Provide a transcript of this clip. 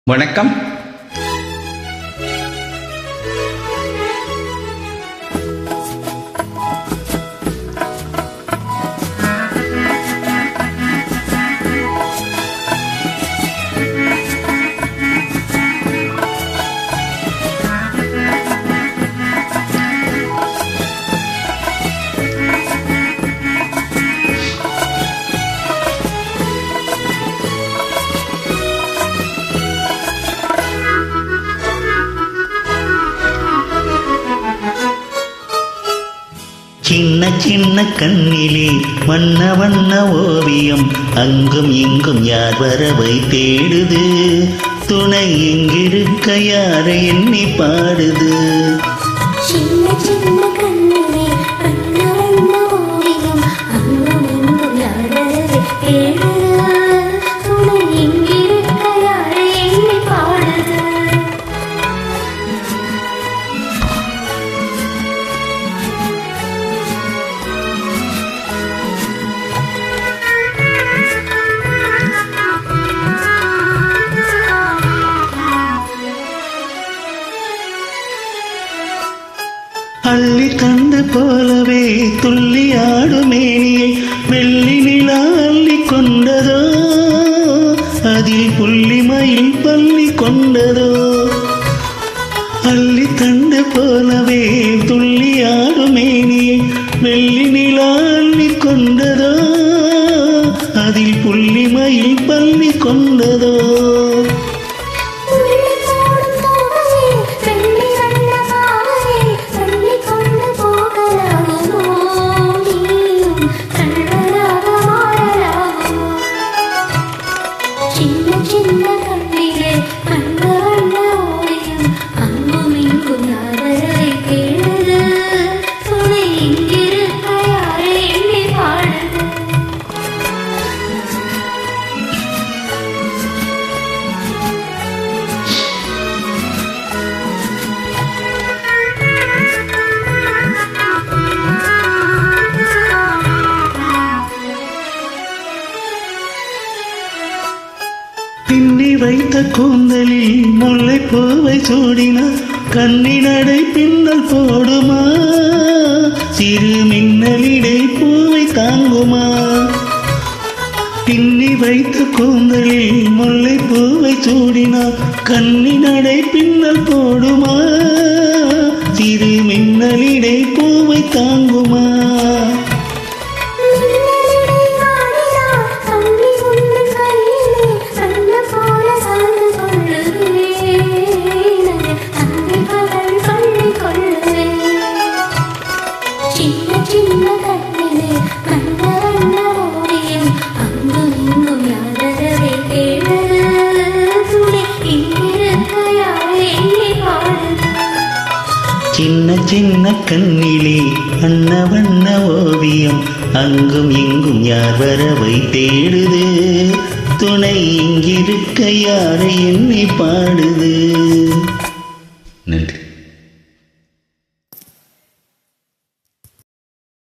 வணக்கம். சின்ன சின்ன கண்ணிலே வண்ண வண்ண ஓவியம், அங்கும் இங்கும் யார் வரவை தேடுது, துணை எங்கிருக்க யாரை எண்ணி பாடுது. சின்ன சின்ன கண்ணிலே வண்ண வண்ண ஓவியம், அங்கும் இங்கும் யார் வரவை தேடுது, துணை எங்கிருக்க யாரை எண்ணி பாடுது. அள்ளி தந்து போலவே துள்ளி ஆடும் மேனியை வெள்ளி நிலா அள்ளி கொண்டதோ, அதில் புள்ளி மயில் பள்ளி கொண்டதோ. அள்ளி தந்து போலவே துள்ளி ஆடும் மேனியை வெள்ளி நிலா அள்ளி கொண்டதோ, அதில் புள்ளி மயில் பள்ளி கொண்டதோ. பின்னி வைத்த கூந்தலில் முல்லை பூவை சூடினார், கண்ணினடை பின்னல் போடுமா, சிறு மின்னலிடை பூவை தாங்குமா. பின்னி வைத்த கூந்தலில் முல்லை பூவை சூடினார், கண்ணினடை பின்னல் போடுமா, சிறு மின்னலிடை பூவை தாங்குமா. சின்ன சின்ன கண்ணிலே வண்ண வண்ண ஓவியம், அங்கும் இங்கும் யார் வரவை தேடுது, துணை இங்கிருக்க யாரை எண்ணி பாடுது. நன்றி.